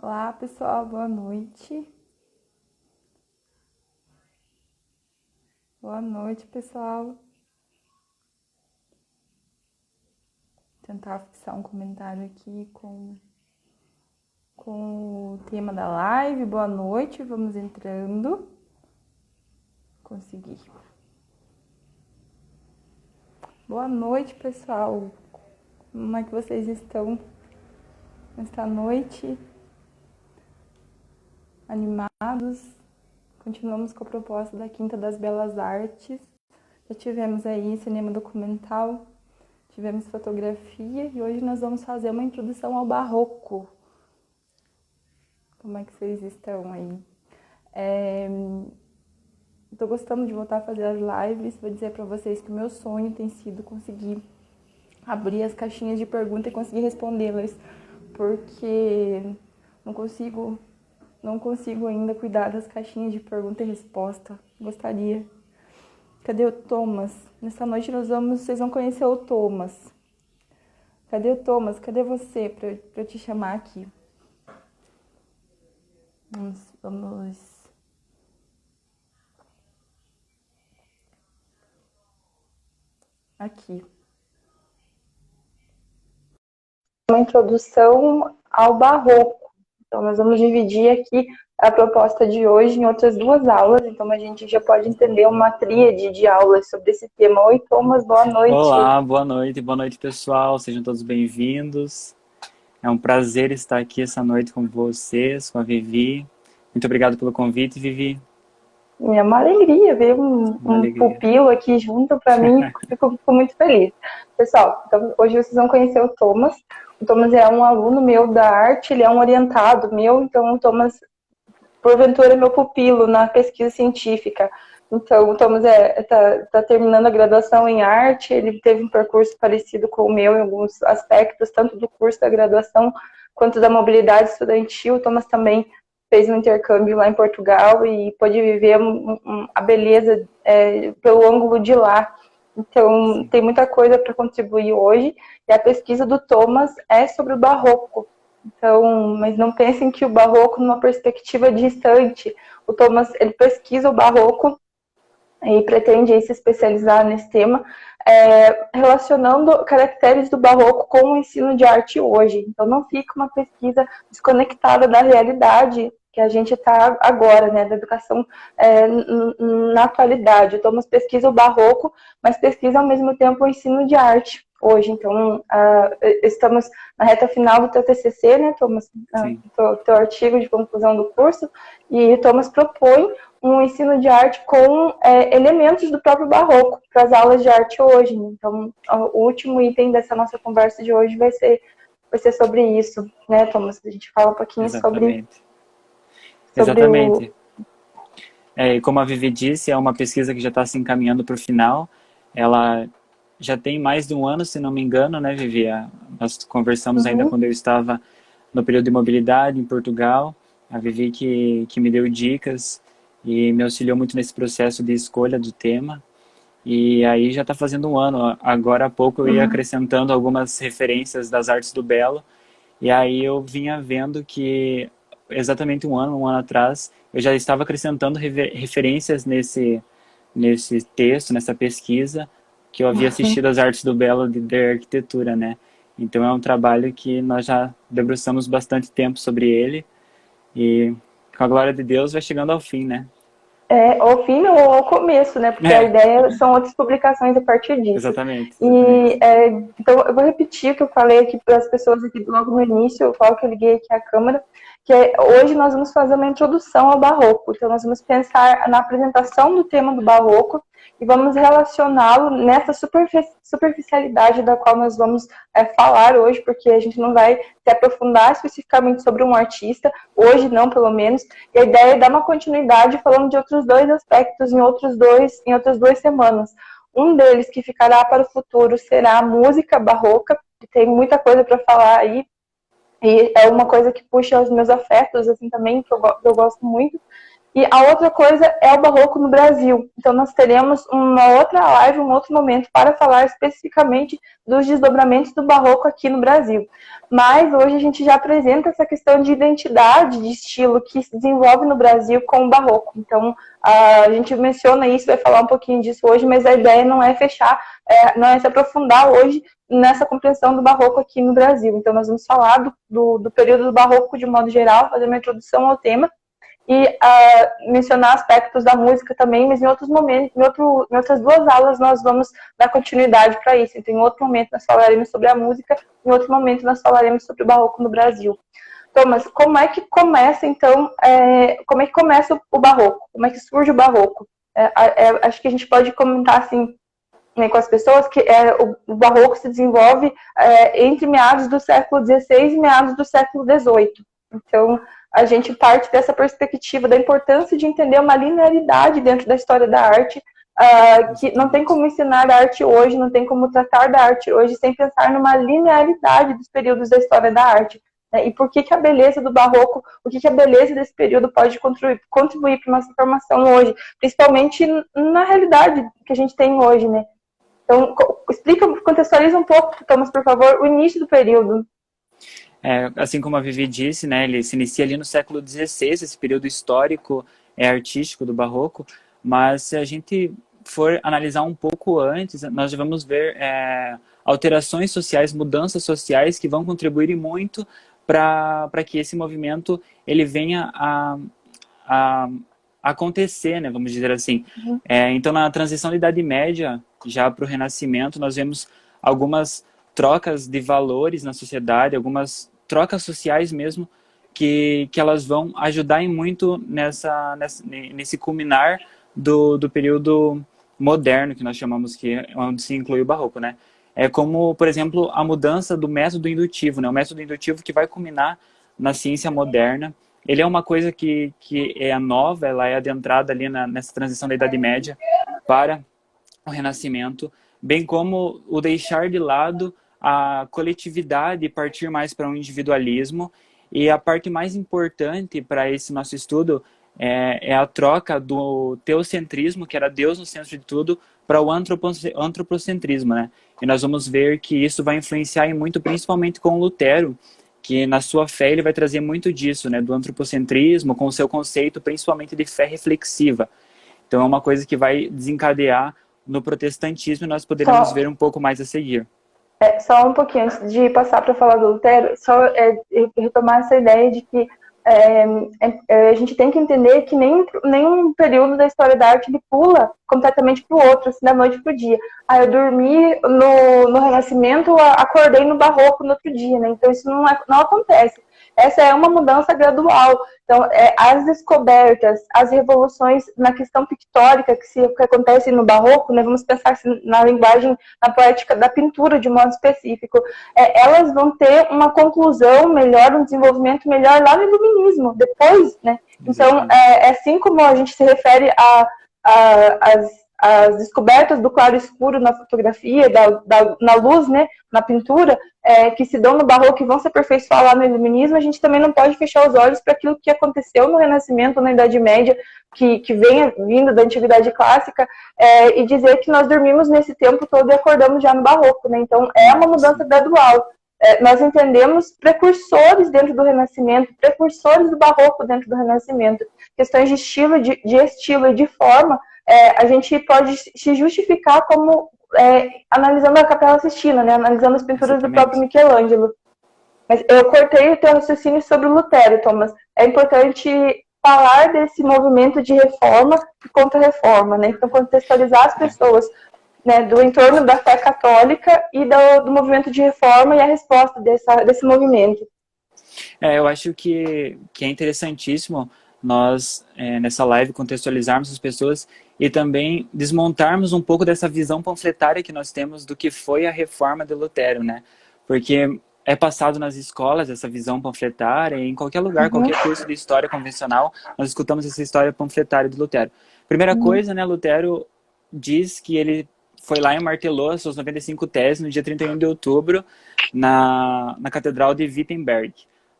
Olá, pessoal, boa noite. Boa noite, pessoal. Vou tentar fixar um comentário aqui com o tema da live. Boa noite, vamos entrando. Consegui. Boa noite, pessoal. Como é que vocês estão nesta noite? Animados? Continuamos com a proposta da Quinta das Belas Artes. Já tivemos aí cinema documental, tivemos fotografia e hoje nós vamos fazer uma introdução ao barroco. Como é que vocês estão aí? Estou gostando de voltar a fazer as lives. Vou dizer para vocês que o meu sonho tem sido conseguir abrir as caixinhas de pergunta e conseguir respondê-las, porque não consigo ainda cuidar das caixinhas de pergunta e resposta. Gostaria. Cadê o Thomas? Nessa noite vocês vão conhecer o Thomas. Cadê o Thomas? Cadê você para eu te chamar aqui? Vamos. Aqui. Uma introdução ao barroco. Então, nós vamos dividir aqui a proposta de hoje em outras duas aulas. Então, a gente já pode entender uma tríade de aulas sobre esse tema. Oi, Thomas, boa noite. Olá, boa noite, pessoal. Sejam todos bem-vindos. É um prazer estar aqui essa noite com vocês, com a Vivi. Muito obrigado pelo convite, Vivi. É uma alegria ver um pupilo aqui junto para mim. Fico muito feliz. Pessoal, então, hoje vocês vão conhecer o Thomas. O Thomas é um aluno meu da arte, ele é um orientado meu, então o Thomas, porventura, é meu pupilo na pesquisa científica. Então, o Thomas está terminando a graduação em arte, ele teve um percurso parecido com o meu em alguns aspectos, tanto do curso da graduação quanto da mobilidade estudantil. O Thomas também fez um intercâmbio lá em Portugal e pôde viver a beleza pelo ângulo de lá. Então, tem muita coisa para contribuir hoje. E a pesquisa do Thomas é sobre o barroco. Então, mas não pensem que o barroco numa perspectiva distante. O Thomas, ele pesquisa o barroco e pretende se especializar nesse tema, relacionando caracteres do barroco com o ensino de arte hoje. Então, não fica uma pesquisa desconectada da realidade que a gente está agora, né, da educação na atualidade. O Thomas pesquisa o barroco, mas pesquisa ao mesmo tempo o ensino de arte hoje. Então, estamos na reta final do teu TCC, né, Thomas? Teu artigo de conclusão do curso, e o Thomas propõe um ensino de arte com elementos do próprio barroco para as aulas de arte hoje. Então, o último item dessa nossa conversa de hoje vai ser sobre isso, né, Thomas? A gente fala um pouquinho sobre Exatamente. Como a Vivi disse, é uma pesquisa que já está se encaminhando para o final. Ela já tem mais de um ano, se não me engano, né, Vivi? Nós conversamos ainda quando eu estava no período de mobilidade em Portugal. A Vivi que me deu dicas e me auxiliou muito nesse processo de escolha do tema. E aí já está fazendo um ano. Agora há pouco eu ia acrescentando algumas referências das artes do Belo. E aí eu vinha vendo que exatamente um ano atrás, eu já estava acrescentando referências nesse texto, nessa pesquisa, que eu havia assistido as artes do Belo de arquitetura, né? Então é um trabalho que nós já debruçamos bastante tempo sobre ele e com a glória de Deus vai chegando ao fim, né? Ao fim ou ao começo, né? Porque a ideia são outras publicações a partir disso. Exatamente. Então, eu vou repetir o que eu falei aqui para as pessoas aqui logo no início, eu falo que eu liguei aqui a câmera, que hoje nós vamos fazer uma introdução ao barroco. Então, nós vamos pensar na apresentação do tema do barroco e vamos relacioná-lo nessa superficialidade da qual nós vamos falar hoje, porque a gente não vai se aprofundar especificamente sobre um artista, hoje não, pelo menos, e a ideia é dar uma continuidade falando de outros dois aspectos em outras duas semanas. Um deles que ficará para o futuro será a música barroca, que tem muita coisa para falar aí, e é uma coisa que puxa os meus afetos, assim, também, que eu gosto muito. E a outra coisa é o barroco no Brasil. Então nós teremos uma outra live, um outro momento para falar especificamente dos desdobramentos do barroco aqui no Brasil. Mas hoje a gente já apresenta essa questão de identidade, de estilo que se desenvolve no Brasil com o barroco. Então a gente menciona isso, vai falar um pouquinho disso hoje, mas a ideia não é fechar, não é se aprofundar hoje nessa compreensão do barroco aqui no Brasil. Então nós vamos falar do período do barroco de modo geral, fazer uma introdução ao tema, e mencionar aspectos da música também, mas em outros momentos, em outras 2 aulas nós vamos dar continuidade para isso. Então, em outro momento nós falaremos sobre a música, em outro momento nós falaremos sobre o barroco no Brasil. Thomas, como é que começa, então, como é que começa o barroco? Como é que surge o barroco? Acho que a gente pode comentar assim, né, com as pessoas, que o barroco se desenvolve entre meados do século XVI e meados do século XVIII. Então, a gente parte dessa perspectiva da importância de entender uma linearidade dentro da história da arte, que não tem como ensinar a arte hoje, não tem como tratar da arte hoje sem pensar numa linearidade dos períodos da história da arte. Né? E por que a beleza do barroco, o que a beleza desse período pode contribuir para a nossa formação hoje, principalmente na realidade que a gente tem hoje, né? Então, contextualiza um pouco, Thomas, por favor, o início do período. Assim como a Vivi disse, né, ele se inicia ali no século XVI, esse período histórico artístico do barroco, mas se a gente for analisar um pouco antes, nós já vamos ver alterações sociais, mudanças sociais que vão contribuir muito para que esse movimento ele venha a acontecer, né, vamos dizer assim. Uhum. Então, na transição da Idade Média, já para o Renascimento, nós vemos algumas trocas de valores na sociedade, algumas trocas sociais mesmo, que elas vão ajudar em muito nesse culminar do período moderno, que nós chamamos, que é onde se inclui o barroco, né? É como, por exemplo, a mudança do método indutivo, né? O método indutivo que vai culminar na ciência moderna. Ele é uma coisa que é nova, ela é adentrada ali nessa transição da Idade Média para o Renascimento, bem como o deixar de lado a coletividade e partir mais para um individualismo. E a parte mais importante para esse nosso estudo é a troca do teocentrismo, que era Deus no centro de tudo, para o antropocentrismo, né? E nós vamos ver que isso vai influenciar em muito, principalmente com Lutero, que na sua fé ele vai trazer muito disso, né? Do antropocentrismo, com o seu conceito principalmente de fé reflexiva. Então é uma coisa que vai desencadear no protestantismo, e nós poderemos ver um pouco mais a seguir. Só um pouquinho, antes de passar para falar do Lutero, só retomar essa ideia de que a gente tem que entender que nenhum período da história da arte ele pula completamente para o outro, assim, da noite para o dia. Eu dormi no Renascimento, acordei no Barroco no outro dia, né? Então isso não acontece. Essa é uma mudança gradual. Então, as descobertas, as revoluções na questão pictórica que acontece no Barroco, né, vamos pensar na linguagem, na poética da pintura de modo específico, elas vão ter uma conclusão melhor, um desenvolvimento melhor lá no Iluminismo, depois, né? Então, assim como a gente se refere as descobertas do claro escuro na fotografia, na luz, né, na pintura, que se dão no Barroco e vão se aperfeiçoar lá no Iluminismo, a gente também não pode fechar os olhos para aquilo que aconteceu no Renascimento, na Idade Média, que vindo da Antiguidade Clássica, e dizer que nós dormimos nesse tempo todo e acordamos já no Barroco, né? Então, é uma mudança gradual. Nós entendemos precursores dentro do Renascimento, precursores do Barroco dentro do Renascimento, questões de estilo, de estilo e de forma. A gente pode se justificar como analisando a Capela Sistina, né? Analisando as pinturas do próprio Michelangelo. Mas eu cortei o teu raciocínio sobre o Lutero, Thomas. É importante falar desse movimento de reforma e contra-reforma, né? Então, contextualizar as pessoas, né, do entorno da fé católica e do movimento de reforma e a resposta desse movimento. Eu acho que é interessantíssimo nós, nessa live, contextualizarmos as pessoas e também desmontarmos um pouco dessa visão panfletária que nós temos do que foi a reforma de Lutero, né? Porque é passado nas escolas essa visão panfletária, e em qualquer lugar, qualquer curso de história convencional, nós escutamos essa história panfletária de Lutero. Primeira coisa, né, Lutero diz que ele foi lá e martelou as suas 95 teses no dia 31 de outubro na Catedral de Wittenberg.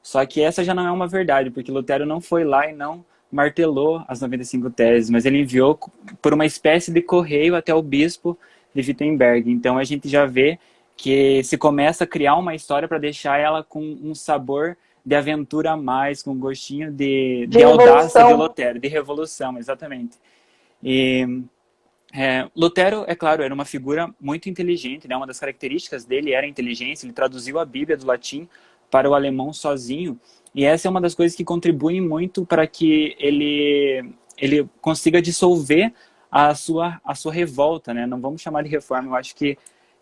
Só que essa já não é uma verdade, porque Lutero não foi lá e não martelou as 95 teses, mas ele enviou por uma espécie de correio até o bispo de Wittenberg. Então a gente já vê que se começa a criar uma história para deixar ela com um sabor de aventura a mais, com um gostinho de audácia de Lutero, de revolução, exatamente. E Lutero, é claro, era uma figura muito inteligente, né? Uma das características dele era a inteligência. Ele traduziu a Bíblia do latim para o alemão sozinho, e essa é uma das coisas que contribuem muito para que ele consiga dissolver a sua revolta, né? Não vamos chamar de reforma, eu acho que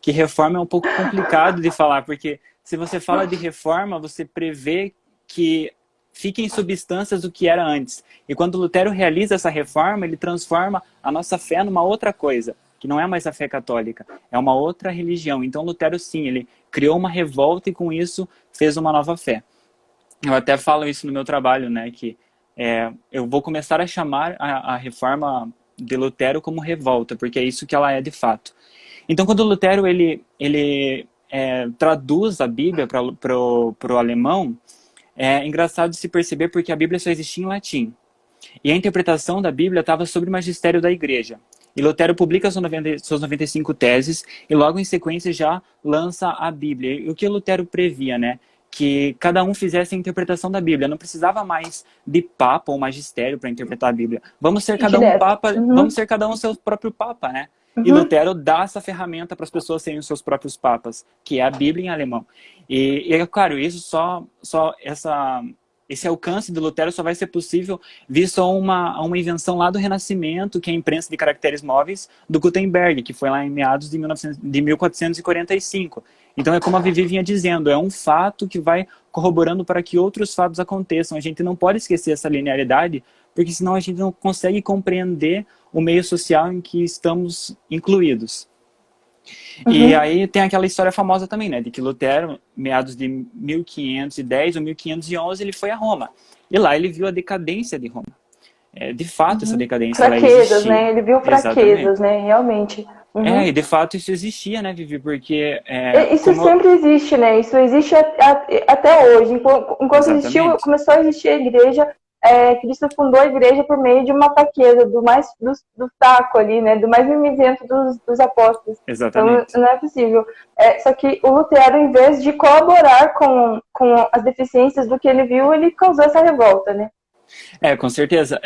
reforma é um pouco complicado de falar, porque se você fala de reforma, você prevê que fiquem substâncias do que era antes. E quando Lutero realiza essa reforma, ele transforma a nossa fé numa outra coisa, que não é mais a fé católica, é uma outra religião. Então Lutero, sim, ele criou uma revolta e com isso fez uma nova fé. Eu até falo isso no meu trabalho, né, que eu vou começar a chamar a reforma de Lutero como revolta, porque é isso que ela é de fato. Então quando Lutero ele traduz a Bíblia para o alemão, é engraçado de se perceber porque a Bíblia só existia em latim. E a interpretação da Bíblia estava sobre o magistério da igreja. E Lutero publica suas 95 teses e logo em sequência já lança a Bíblia. E o que Lutero previa, né? Que cada um fizesse a interpretação da Bíblia. Não precisava mais de papa ou magistério para interpretar a Bíblia. Vamos ser cada um papa, vamos ser cada um seu próprio papa, né? E Lutero dá essa ferramenta para as pessoas serem os seus próprios papas, que é a Bíblia em alemão. E é claro, isso esse alcance de Lutero só vai ser possível visto a uma invenção lá do Renascimento, que é a imprensa de caracteres móveis do Gutenberg, que foi lá em meados de 1445. Então é como a Vivi vinha dizendo, é um fato que vai corroborando para que outros fatos aconteçam. A gente não pode esquecer essa linearidade, porque senão a gente não consegue compreender o meio social em que estamos incluídos. E aí tem aquela história famosa também, né, de que Lutero, meados de 1510 ou 1511, ele foi a Roma. E lá ele viu a decadência de Roma. De fato, essa decadência fraquezas, né? Ele viu fraquezas, né? Realmente. E de fato isso existia, né, Vivi? Porque... isso sempre existe, né? Isso existe até hoje. Enquanto existiu, começou a existir a igreja, Cristo fundou a igreja por meio de uma fraqueza, do fraco ali, né? Do mais mimizento dos apóstolos. Exatamente. Então, não é possível. Só que o Lutero, em vez de colaborar com as deficiências do que ele viu, ele causou essa revolta, né? Com certeza.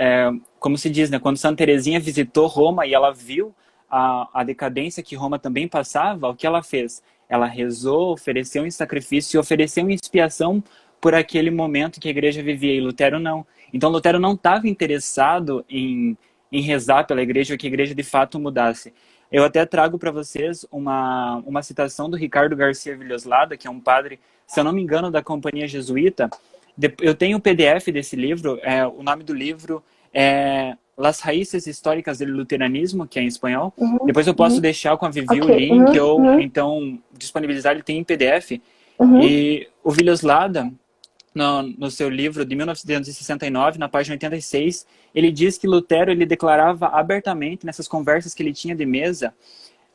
Como se diz, né? Quando Santa Teresinha visitou Roma e ela viu a decadência que Roma também passava, o que ela fez? Ela rezou, ofereceu em sacrifício e ofereceu em expiação por aquele momento que a igreja vivia, e Lutero não. Então Lutero não estava interessado em rezar pela igreja, ou que a igreja de fato mudasse. Eu até trago para vocês uma citação do Ricardo Garcia Villoslada, que é um padre, se eu não me engano, da Companhia Jesuíta. Eu tenho o PDF desse livro, o nome do livro é Las Raíces Históricas do Luteranismo, que é em espanhol. Depois eu posso deixar com a Vivi o link, ou então disponibilizar, ele tem em PDF. E o Villoslada, no seu livro de 1969, na página 86, ele diz que Lutero ele declarava abertamente, nessas conversas que ele tinha de mesa,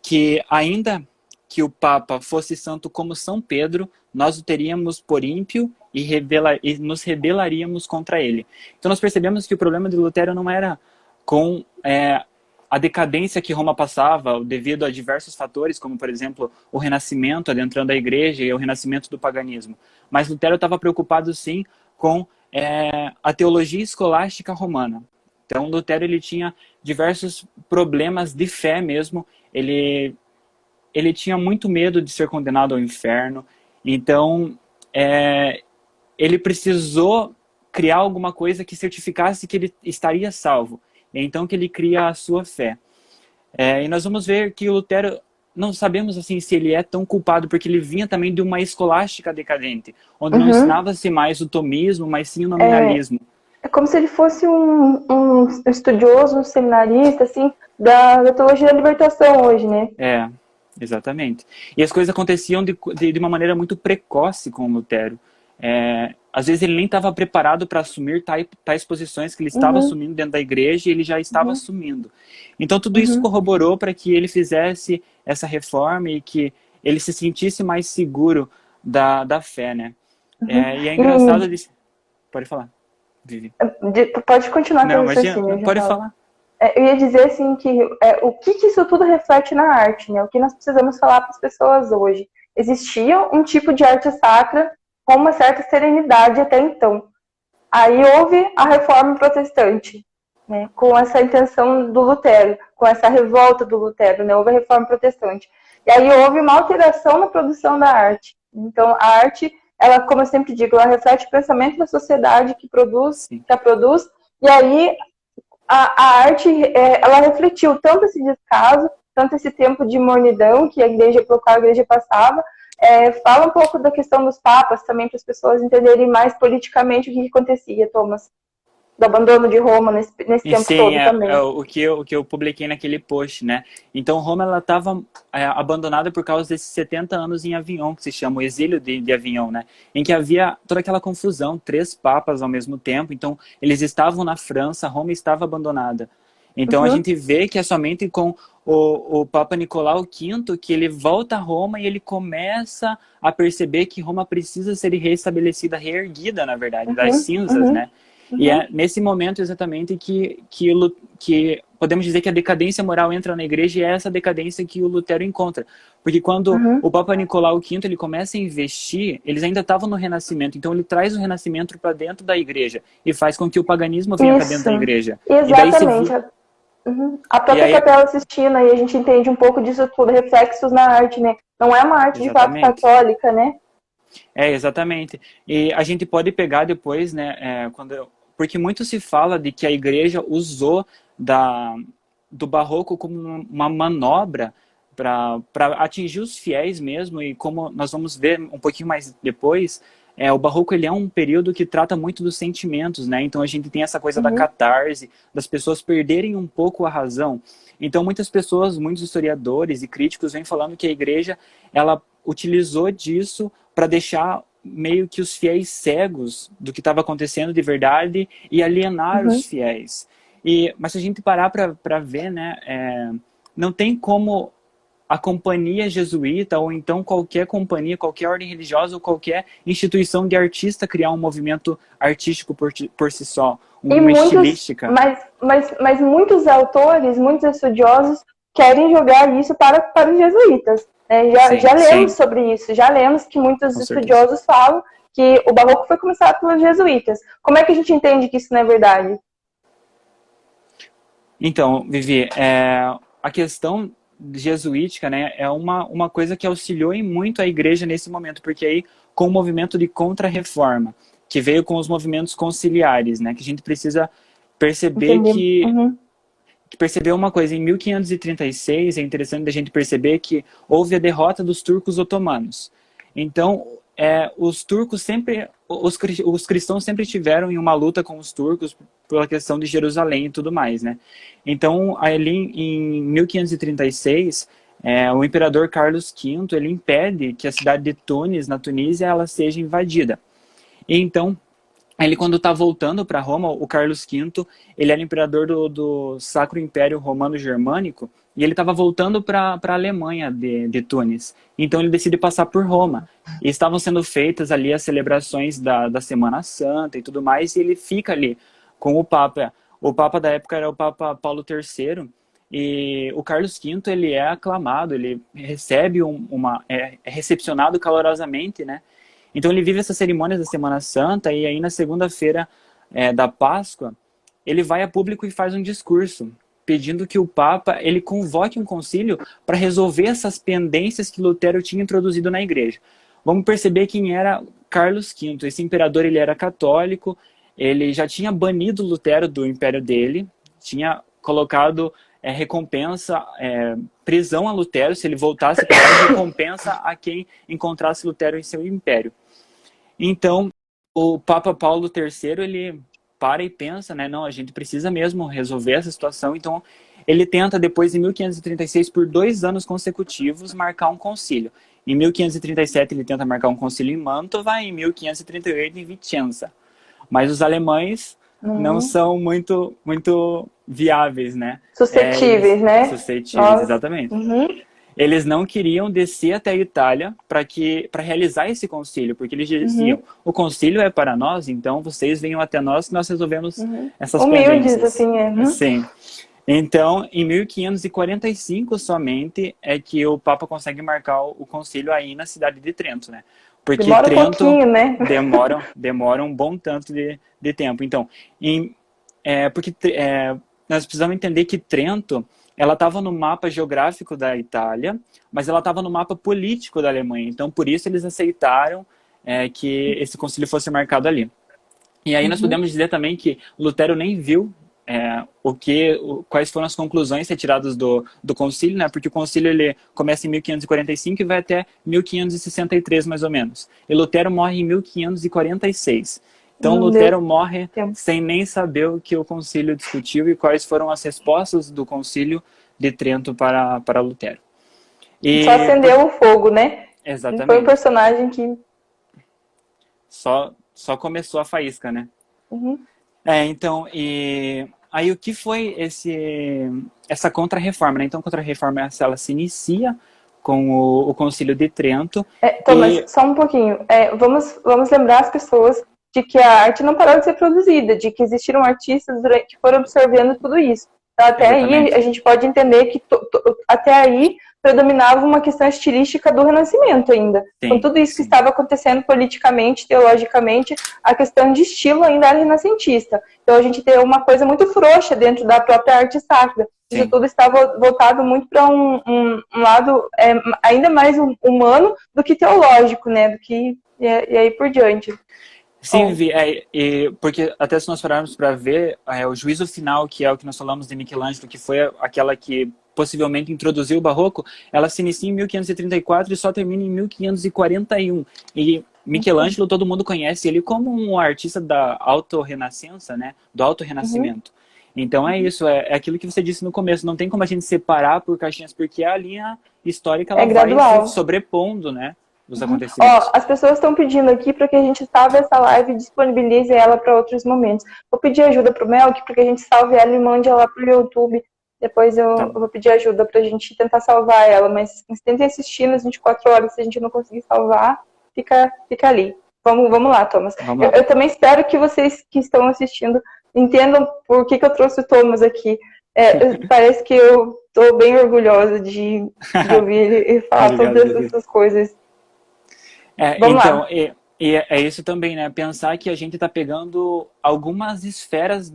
que ainda que o Papa fosse santo como São Pedro, nós o teríamos por ímpio e nos rebelaríamos contra ele. Então nós percebemos que o problema de Lutero não era com a decadência que Roma passava, devido a diversos fatores, como, por exemplo, o renascimento adentrando a igreja e o renascimento do paganismo. Mas Lutero estava preocupado, sim, com a teologia escolástica romana. Então, Lutero ele tinha diversos problemas de fé mesmo. Ele tinha muito medo de ser condenado ao inferno. Então, ele precisou criar alguma coisa que certificasse que ele estaria salvo. É então que ele cria a sua fé. E nós vamos ver que o Lutero, não sabemos assim se ele é tão culpado, porque ele vinha também de uma escolástica decadente, onde não ensinava-se mais o tomismo, mas sim o nominalismo. É como se ele fosse um estudioso, um seminarista, assim, da teologia da libertação hoje, né? Exatamente. E as coisas aconteciam de uma maneira muito precoce com o Lutero. Às vezes ele nem estava preparado para assumir tais posições que ele estava assumindo dentro da igreja, e ele já estava assumindo. Então tudo isso corroborou para que ele fizesse essa reforma e que ele se sentisse mais seguro da fé, né? E é engraçado... Pode falar. Vivi. Pode continuar Não, teu imagina, raciocínio, pode falar. Eu ia dizer assim que o que isso tudo reflete na arte, né? O que nós precisamos falar para as pessoas hoje. Existia um tipo de arte sacra com uma certa serenidade até então. Aí houve a reforma protestante, né? Com essa intenção do Lutero, com essa revolta do Lutero, né? Houve a reforma protestante. E aí houve uma alteração na produção da arte. Então a arte, ela, como eu sempre digo, ela reflete o pensamento da sociedade que a produz, e aí a arte, ela refletiu tanto esse descaso, tanto esse tempo de mornidão que pelo qual a igreja passava. Fala um pouco da questão dos papas também, para as pessoas entenderem mais politicamente o que acontecia, Thomas, do abandono de Roma nesse E tempo sim, todo também. o que eu publiquei naquele post, né? Então, Roma, ela estava abandonada por causa desses 70 anos em Avignon, que se chama o exílio de Avignon, né? Em que havia toda aquela confusão, 3 papas ao mesmo tempo. Então, eles estavam na França, Roma estava abandonada. Então, a gente vê que é somente com o Papa Nicolau V que ele volta a Roma e ele começa a perceber que Roma precisa ser reestabelecida, reerguida, na verdade, das cinzas, né? E é nesse momento exatamente que podemos dizer que a decadência moral entra na igreja, e é essa decadência que o Lutero encontra. Porque quando o Papa Nicolau V ele começa a investir, eles ainda estavam no Renascimento, então ele traz o Renascimento para dentro da igreja e faz com que o paganismo venha para dentro da igreja. Exatamente. A própria Capela Sistina, aí a gente entende um pouco disso tudo, reflexos na arte, né? Não é uma arte de fato católica, né? Exatamente. E a gente pode pegar depois, né, porque muito se fala de que a igreja usou do barroco como uma manobra para atingir os fiéis mesmo, e como nós vamos ver um pouquinho mais depois, o barroco ele é um período que trata muito dos sentimentos, né? Então a gente tem essa coisa da catarse, das pessoas perderem um pouco a razão. Então muitas pessoas, muitos historiadores e críticos vêm falando que a igreja ela utilizou disso para deixar meio que os fiéis cegos do que estava acontecendo de verdade e alienar os fiéis. Mas se a gente parar para ver, né, não tem como a companhia jesuíta, ou então qualquer companhia, qualquer ordem religiosa, ou qualquer instituição de artista criar um movimento artístico por si só, uma estilística. Mas muitos autores, muitos estudiosos querem jogar isso para os jesuítas. Já lemos sobre isso, já lemos que muitos estudiosos falam que o barroco foi começado pelos jesuítas. Como é que a gente entende que isso não é verdade? Então, Vivi, a questão jesuítica, né, é uma coisa que auxiliou em muito a igreja nesse momento, porque aí com o movimento de contra-reforma, que veio com os movimentos conciliares, né, que a gente precisa perceber que percebeu uma coisa, em 1536 é interessante a gente perceber que houve a derrota dos turcos otomanos. Então, os turcos sempre, os cristãos sempre estiveram em uma luta com os turcos pela questão de Jerusalém e tudo mais, né? Então, ali em 1536, o imperador Carlos V, ele impede que a cidade de Tunis, na Tunísia, ela seja invadida. E então, ele quando está voltando para Roma, o Carlos V, ele era imperador do Sacro Império Romano Germânico, e ele estava voltando para a Alemanha de Tunis. Então ele decide passar por Roma. E estavam sendo feitas ali as celebrações da Semana Santa e tudo mais, e ele fica ali com o Papa. O Papa da época era o Papa Paulo III, e o Carlos V, ele é aclamado, ele recebe é recepcionado calorosamente, né? Então ele vive essa cerimônia da Semana Santa, e aí na segunda-feira da Páscoa, ele vai a público e faz um discurso, pedindo que o Papa ele convoque um concílio para resolver essas pendências que Lutero tinha introduzido na igreja. Vamos perceber quem era Carlos V. Esse imperador ele era católico, ele já tinha banido Lutero do império dele, tinha colocado recompensa, prisão a Lutero, se ele voltasse para lá, recompensa a quem encontrasse Lutero em seu império. Então, o Papa Paulo III, ele para e pensa, né, não, a gente precisa mesmo resolver essa situação, então ele tenta depois, em 1536, por 2 anos consecutivos, marcar um concílio. Em 1537 ele tenta marcar um concílio em Mantova, e em 1538 em Vicenza. Mas os alemães não são muito viáveis, né? Suscetíveis, né? Suscetíveis, exatamente. eles não queriam descer até a Itália para realizar esse concílio, porque eles diziam, o concílio é para nós, então vocês venham até nós que nós resolvemos essas Humildes, pendências. assim, Sim. Então, em 1545 somente é que o Papa consegue marcar o concílio aí na cidade de Trento, né? Porque demora Trento um pouquinho, né? demora um bom tanto de tempo. Então, porque nós precisamos entender que Trento, ela estava no mapa geográfico da Itália, mas ela estava no mapa político da Alemanha. Então, por isso eles aceitaram que esse concílio fosse marcado ali. E aí nós podemos dizer também que Lutero nem viu quais foram as conclusões retiradas do concílio, né? Porque o concílio ele começa em 1545 e vai até 1563, mais ou menos. E Lutero morre em 1546. Então, Lutero morre sem nem saber o que o concílio discutiu e quais foram as respostas do concílio de Trento para Lutero. Só acendeu o fogo, né? Exatamente. Foi um personagem que... Só começou a faísca, né? Então, aí o que foi essa contra-reforma, né? Então, a contra-reforma ela se inicia com o Concílio de Trento. Thomas, só um pouquinho. Vamos lembrar as pessoas de que a arte não parou de ser produzida, de que existiram artistas que foram absorvendo tudo isso. Então, até aí, a gente pode entender que até aí predominava uma questão estilística do Renascimento ainda. Com tudo isso que estava acontecendo politicamente, teologicamente, a questão de estilo ainda era renascentista. Então a gente tem uma coisa muito frouxa dentro da própria arte sacra. Isso tudo estava voltado muito para um lado ainda mais humano do que teológico, né? E aí por diante. Sim, porque até se nós pararmos para ver o juízo final, que é o que nós falamos de Michelangelo, que foi aquela que possivelmente introduziu o barroco, ela se inicia em 1534 e só termina em 1541. E Michelangelo, todo mundo conhece ele como um artista da autorrenascença, né? Do autorrenascimento. Então é isso, é aquilo que você disse no começo, não tem como a gente separar por caixinhas, porque a linha histórica ela vai se sobrepondo, né? Os acontecimentos. As pessoas estão pedindo aqui para que a gente salve essa live e disponibilize ela para outros momentos. Vou pedir ajuda para o Melk para que a gente salve ela e mande ela para o YouTube. Depois eu vou pedir ajuda para a gente tentar salvar ela, mas tentem assistir nas 24 horas. Se a gente não conseguir salvar, fica ali. Vamos lá, Thomas. Eu também espero que vocês que estão assistindo entendam por que eu trouxe o Thomas aqui. Parece que eu estou bem orgulhosa de ouvir ele falar todas essas coisas. Então, é isso também, né? Pensar que a gente está pegando algumas esferas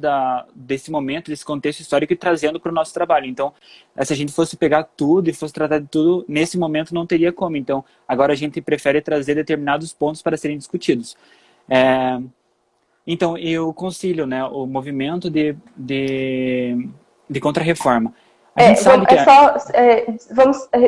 desse momento, desse contexto histórico e trazendo para o nosso trabalho. Então, se a gente fosse pegar tudo e fosse tratar de tudo, nesse momento não teria como. Então, agora a gente prefere trazer determinados pontos para serem discutidos. Então, e o concílio, né? O movimento de contra-reforma. A gente sabe que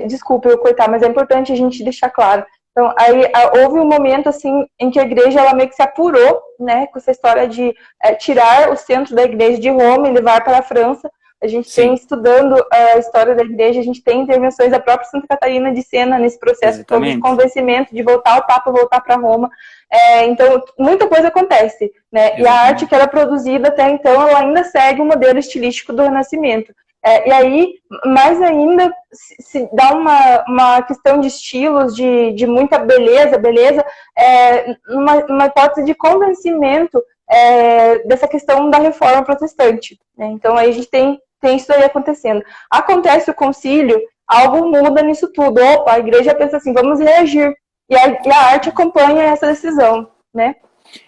desculpa eu cortar, mas é importante a gente deixar claro. Então, aí houve um momento, assim, em que a igreja, ela meio que se apurou, né, com essa história de tirar o centro da igreja de Roma e levar para a França. A gente tem, estudando a história da igreja, a gente tem intervenções da própria Santa Catarina de Sena nesse processo de convencimento, de voltar o Papa, voltar para Roma. Então, muita coisa acontece, né? E a arte que era produzida até então, ela ainda segue o modelo estilístico do Renascimento. E aí, mais ainda, se dá uma questão de estilos, de muita beleza, uma hipótese de convencimento dessa questão da reforma protestante, né? Então, aí a gente tem isso aí acontecendo. Acontece o concílio, algo muda nisso tudo. Opa, a igreja pensa assim, vamos reagir. E a arte acompanha essa decisão, né?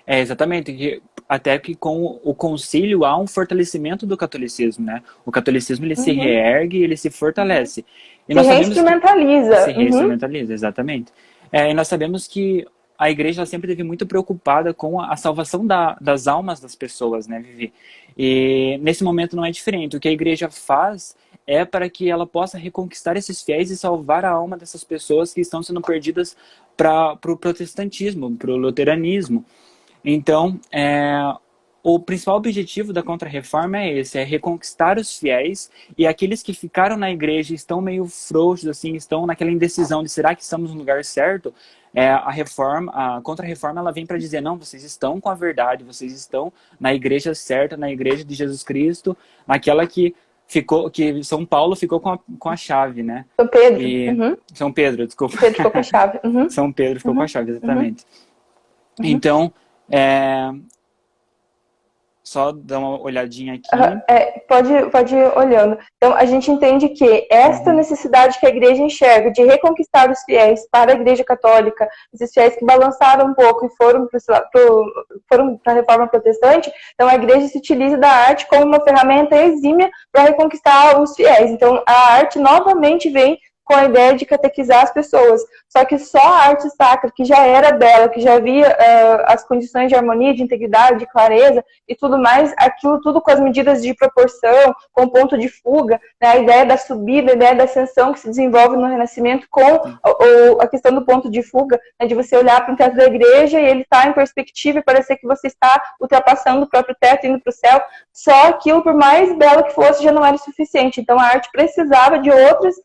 Exatamente. Até que com o concílio há um fortalecimento do catolicismo, né? O catolicismo ele se reergue, ele se fortalece. E se reinstrumentaliza. Se reinstrumentaliza, exatamente. E nós sabemos que a igreja sempre esteve muito preocupada com a salvação das almas das pessoas, né, Vivi? E nesse momento não é diferente. O que a igreja faz é para que ela possa reconquistar esses fiéis e salvar a alma dessas pessoas que estão sendo perdidas para o protestantismo, para o luteranismo. Então, o principal objetivo da Contra-Reforma é esse, é reconquistar os fiéis e aqueles que ficaram na igreja estão meio frouxos, assim, estão naquela indecisão de será que estamos no lugar certo? A Contra-Reforma ela vem para dizer, não, vocês estão com a verdade, vocês estão na igreja certa, na igreja de Jesus Cristo, naquela que que São Paulo ficou com a chave, né? São Pedro. São Pedro, desculpa. Pedro ficou com a chave. São Pedro ficou com a chave, exatamente. Então, só dar uma olhadinha aqui. Pode ir olhando. Então, a gente entende que esta necessidade que a igreja enxerga de reconquistar os fiéis para a igreja católica, esses fiéis que balançaram um pouco e foram para a reforma protestante, então a igreja se utiliza da arte como uma ferramenta exímia para reconquistar os fiéis. Então, a arte novamente vem com a ideia de catequizar as pessoas. Só que só a arte sacra, que já era bela, que já havia as condições de harmonia, de integridade, de clareza e tudo mais, aquilo tudo com as medidas de proporção, com o ponto de fuga, né, a ideia da subida, a ideia da ascensão que se desenvolve no Renascimento com a questão do ponto de fuga, né, de você olhar para o teto da igreja e ele está em perspectiva e parecer que você está ultrapassando o próprio teto, indo para o céu. Só aquilo, por mais belo que fosse, já não era suficiente. Então a arte precisava de outras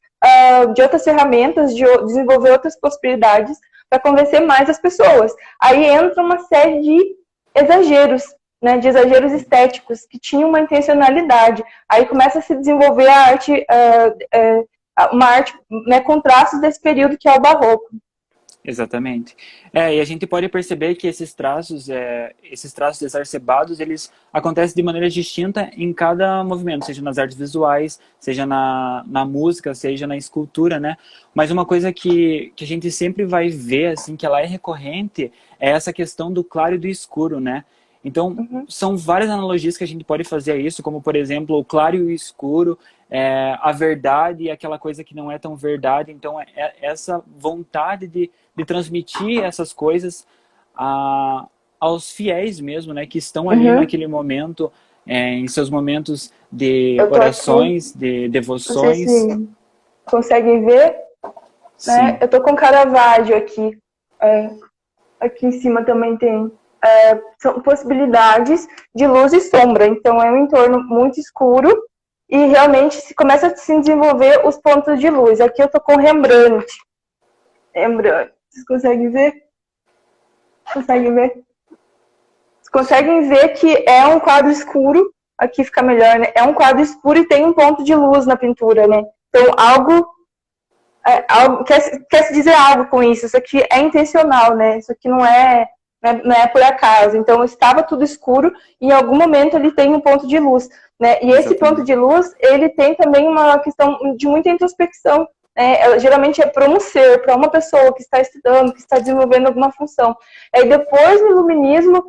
ferramentas, de desenvolver outras possibilidades para convencer mais as pessoas. Aí entra uma série de exageros, né, de exageros estéticos, que tinham uma intencionalidade. Aí começa a se desenvolver a arte, uma arte, né, com traços desse período que é o Barroco. Exatamente. E a gente pode perceber que esses traços exacerbados, eles acontecem de maneira distinta em cada movimento, seja nas artes visuais, seja na música, seja na escultura, né? Mas uma coisa que a gente sempre vai ver, assim, que ela é recorrente, é essa questão do claro e do escuro, né? Então, são várias analogias que a gente pode fazer a isso, como, por exemplo, o claro e o escuro, a verdade e aquela coisa que não é tão verdade. Então, essa vontade de transmitir essas coisas aos fiéis mesmo, né? Que estão ali naquele momento, em seus momentos de orações, de devoções. Não sei se conseguem ver, né? Eu tô com Caravaggio aqui. Aqui em cima também tem... são possibilidades de luz e sombra. Então, é um entorno muito escuro e realmente começa a se desenvolver os pontos de luz. Aqui eu tô com Rembrandt. Vocês conseguem ver? Conseguem ver? Vocês conseguem ver que é um quadro escuro. Aqui fica melhor, né? É um quadro escuro e tem um ponto de luz na pintura, né? Então, algo quer se dizer algo com isso. Isso aqui é intencional, né? Isso aqui não é por acaso. Então, estava tudo escuro e em algum momento ele tem um ponto de luz, né? E esse ponto de luz, ele tem também uma questão de muita introspecção, né? Geralmente é para um ser, para uma pessoa que está estudando, que está desenvolvendo alguma função. E depois, no iluminismo,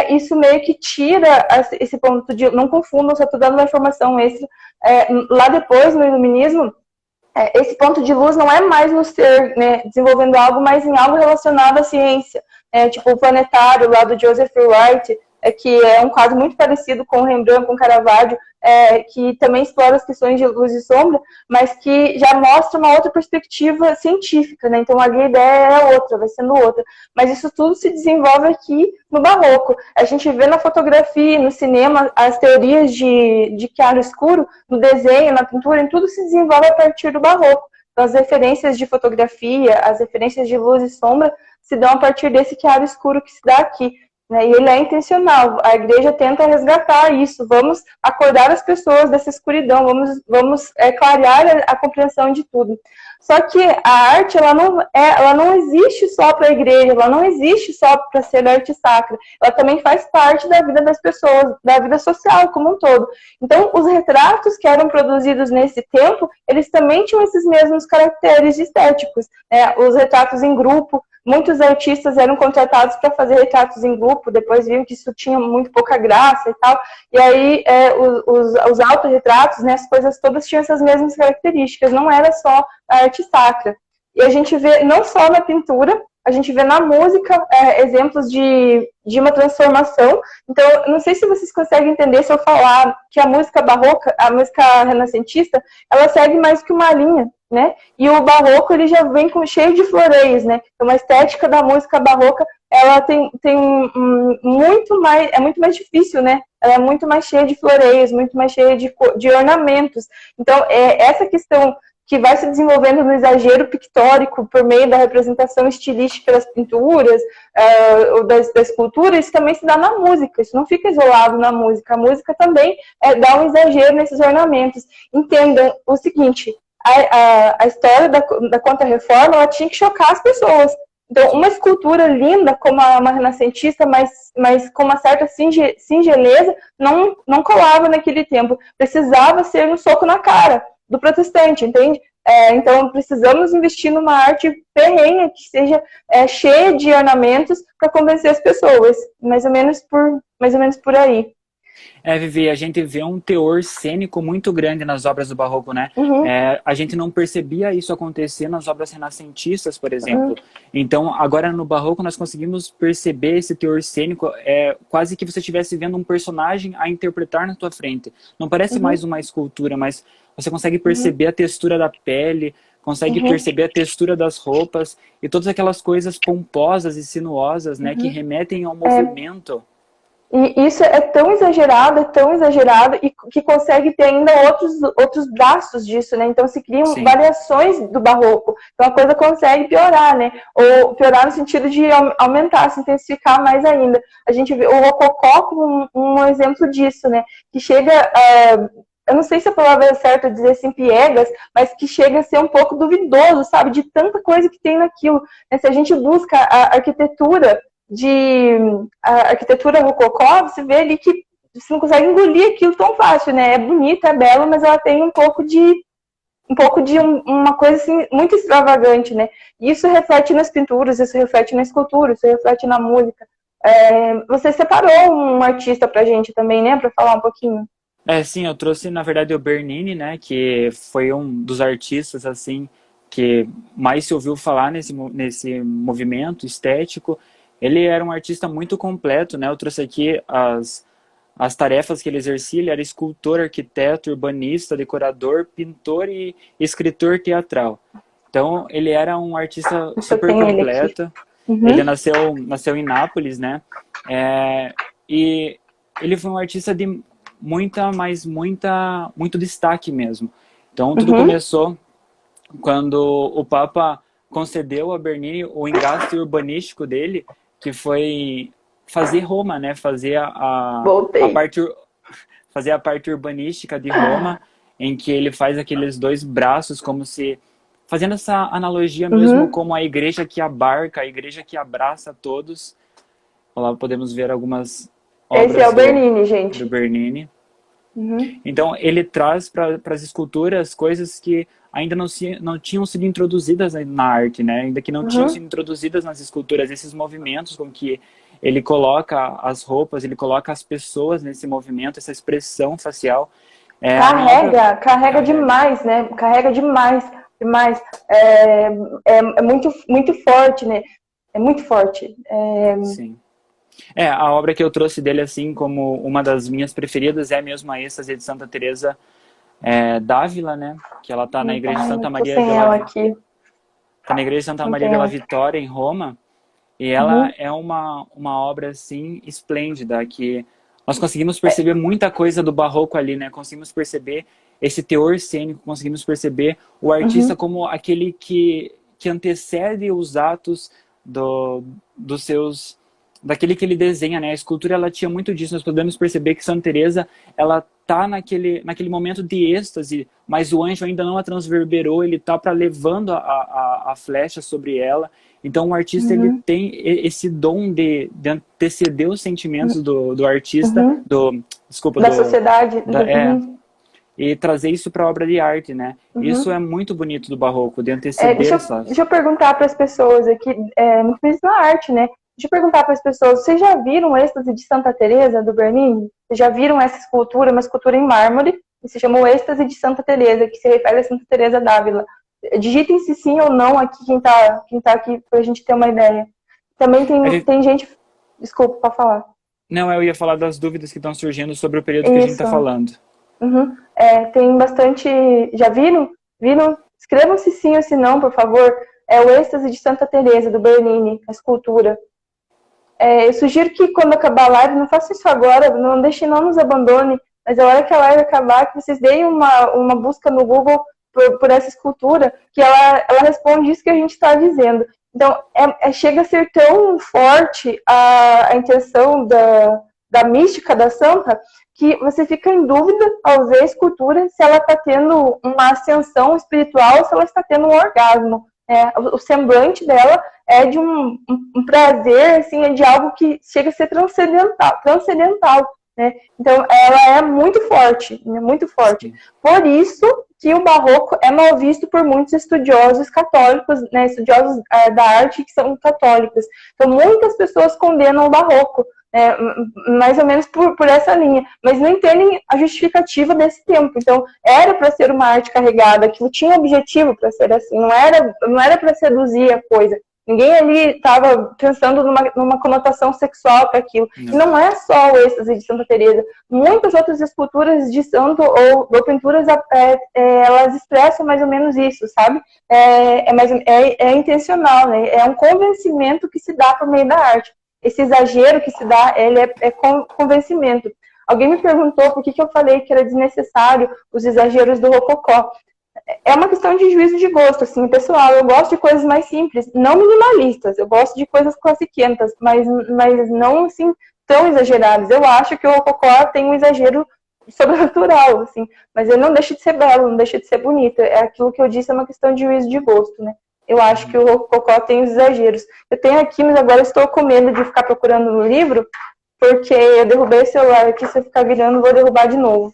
isso meio que tira esse ponto de... Não confundam, só estou dando uma informação extra. Lá depois, no iluminismo, esse ponto de luz não é mais no ser, né, desenvolvendo algo, mas em algo relacionado à ciência. Tipo o Planetário, lá do Joseph Wright, que é um quadro muito parecido com Rembrandt, com Caravaggio, que também explora as questões de luz e sombra, mas que já mostra uma outra perspectiva científica, né? Então ali a ideia é outra, vai sendo outra. Mas isso tudo se desenvolve aqui no Barroco. A gente vê na fotografia, no cinema, as teorias de claro escuro, no desenho, na pintura, em tudo se desenvolve a partir do Barroco. Então, as referências de fotografia, as referências de luz e sombra se dão a partir desse claro escuro que se dá aqui, né? E ele é intencional. A igreja tenta resgatar isso. Vamos acordar as pessoas dessa escuridão, vamos clarear a compreensão de tudo. Só que a arte, ela não existe só para a igreja, ela não existe só para ser arte sacra. Ela também faz parte da vida das pessoas, da vida social como um todo. Então, os retratos que eram produzidos nesse tempo, eles também tinham esses mesmos caracteres estéticos, né? Os retratos em grupo. Muitos artistas eram contratados para fazer retratos em grupo, depois viram que isso tinha muito pouca graça e tal. E aí os autorretratos, né, as coisas todas tinham essas mesmas características, não era só a arte sacra. E a gente vê não só na pintura, a gente vê na música exemplos de uma transformação. Então, não sei se vocês conseguem entender se eu falar que a música barroca, a música renascentista, ela segue mais que uma linha, né? E o barroco, ele já vem cheio de floreios, né? Então, a estética da música barroca, ela tem muito mais, é muito mais difícil, né? Ela é muito mais cheia de floreios, muito mais cheia de ornamentos. Então, essa questão que vai se desenvolvendo no exagero pictórico por meio da representação estilística das pinturas, ou da escultura, isso também se dá na música, isso não fica isolado na música. A música também dá um exagero nesses ornamentos. Entendam o seguinte, a história da Contra-Reforma, ela tinha que chocar as pessoas. Então, uma escultura linda, como uma renascentista, mas com uma certa singeleza, não colava naquele tempo. Precisava ser um soco na cara do protestante, entende? Então, precisamos investir numa arte ferrenha, que seja cheia de ornamentos para convencer as pessoas. Mais ou menos por aí. Vivi, a gente vê um teor cênico muito grande nas obras do Barroco, né? Uhum. A gente não percebia isso acontecer nas obras renascentistas, por exemplo. Uhum. Então, agora no Barroco nós conseguimos perceber esse teor cênico, quase que você estivesse vendo um personagem a interpretar na tua frente. Não parece mais uma escultura, mas você consegue perceber a textura da pele, consegue perceber a textura das roupas e todas aquelas coisas pomposas e sinuosas, né, que remetem ao movimento. E isso é tão exagerado, e que consegue ter ainda outros braços disso, né? Então se criam variações do Barroco. Então a coisa consegue piorar, né? Ou piorar no sentido de aumentar, se intensificar mais ainda. A gente vê o Rococó como um exemplo disso, né? Que chega, eu não sei se a palavra é certa dizer assim, piegas, mas que chega a ser um pouco duvidoso, sabe? De tanta coisa que tem naquilo. Se a gente busca a arquitetura rococó, você vê ali que você não consegue engolir aquilo tão fácil, né? É bonita, é bela, mas ela tem um pouco de uma coisa assim, muito extravagante, né? E isso reflete nas pinturas, isso reflete na escultura, isso reflete na música. Você separou um artista pra gente também, né? Pra falar um pouquinho. Sim, eu trouxe, na verdade, o Bernini, né? Que foi um dos artistas, assim, que mais se ouviu falar nesse movimento estético. Ele era um artista muito completo, né? Eu trouxe aqui as tarefas que ele exercia. Ele era escultor, arquiteto, urbanista, decorador, pintor e escritor teatral. Então, ele era um artista super completo. Ele nasceu em Nápoles, né? E ele foi um artista de muito destaque mesmo. Então, tudo começou quando o Papa concedeu a Bernini o engaste urbanístico dele, que foi fazer Roma, né? Fazer a parte urbanística de Roma, em que ele faz aqueles dois braços, como se... Fazendo essa analogia mesmo como a igreja que abarca, a igreja que abraça todos. Lá podemos ver algumas obras Esse é o Bernini, gente. Do Bernini. Então, ele traz para as esculturas coisas que ainda não tinham sido introduzidas na arte, né? Ainda que não tinham sido introduzidas nas esculturas, esses movimentos com que ele coloca as roupas, ele coloca as pessoas nesse movimento, essa expressão facial. Carrega demais, né? Carrega demais. É muito, muito forte, né? É muito forte. Sim. A obra que eu trouxe dele, assim, como uma das minhas preferidas, é mesmo a Êxtase de Santa Teresa d'Ávila, né? Que ela está na igreja de Santa Maria della Vittoria, em Roma. E ela é uma obra, assim, esplêndida, que nós conseguimos perceber muita coisa do Barroco ali, né? Conseguimos perceber esse teor cênico, conseguimos perceber o artista como aquele que antecede os atos daquele que ele desenha, né? A escultura, ela tinha muito disso. Nós podemos perceber que Santa Teresa, ela tá naquele momento de êxtase, mas o anjo ainda não a transverberou, ele tá levando a flecha sobre ela. Então o artista, ele tem esse dom de anteceder os sentimentos do artista, da sociedade. E trazer isso para a obra de arte, né? Isso é muito bonito do Barroco, de anteceder deixa eu perguntar para as pessoas aqui, muito isso na arte, né? Deixa eu perguntar para as pessoas, vocês já viram o Êxtase de Santa Teresa, do Bernini? Vocês já viram essa escultura, uma escultura em mármore, que se chama o Êxtase de Santa Teresa, que se refere a Santa Teresa d'Ávila? Digitem se sim ou não aqui, quem tá aqui, para a gente ter uma ideia. Também tem gente... Desculpa, pode falar. Não, eu ia falar das dúvidas que estão surgindo sobre o período que a gente está falando. Tem bastante... Já viram? Escrevam se sim ou se não, por favor. É o Êxtase de Santa Teresa, do Bernini, a escultura. Eu sugiro que quando acabar a live, não faça isso agora, não nos abandone, mas a hora que a live acabar, que vocês deem uma busca no Google por essa escultura, que ela responde isso que a gente está dizendo. Então, chega a ser tão forte a intenção da mística da santa, que você fica em dúvida ao ver a escultura se ela está tendo uma ascensão espiritual ou se ela está tendo um orgasmo. O semblante dela é de um prazer, assim, é de algo que chega a ser transcendental, né? Então, ela é muito forte, né? Muito forte. Por isso que o barroco é mal visto por muitos estudiosos católicos, né? Estudiosos da arte que são católicos. Então, muitas pessoas condenam o barroco, mais ou menos por essa linha, mas não entendem a justificativa desse tempo. Então, era para ser uma arte carregada, aquilo tinha objetivo para ser assim, não era para seduzir a coisa. Ninguém ali estava pensando numa conotação sexual para aquilo. E não é só o êxtase de Santa Teresa. Muitas outras esculturas de santo ou pinturas, elas expressam mais ou menos isso, sabe? É intencional, né? É um convencimento que se dá por meio da arte. Esse exagero que se dá, ele é convencimento. Alguém me perguntou por que eu falei que era desnecessário os exageros do rococó. É uma questão de juízo de gosto, assim, pessoal. Eu gosto de coisas mais simples, não minimalistas. Eu gosto de coisas classiquentas, mas não, assim, tão exageradas. Eu acho que o rococó tem um exagero sobrenatural, assim, mas ele não deixa de ser belo, não deixa de ser bonito. É aquilo que eu disse, é uma questão de juízo de gosto, né? Eu acho que o rococó tem os exageros. Eu tenho aqui, mas agora estou com medo de ficar procurando no livro, porque eu derrubei o celular aqui, se eu ficar virando, vou derrubar de novo.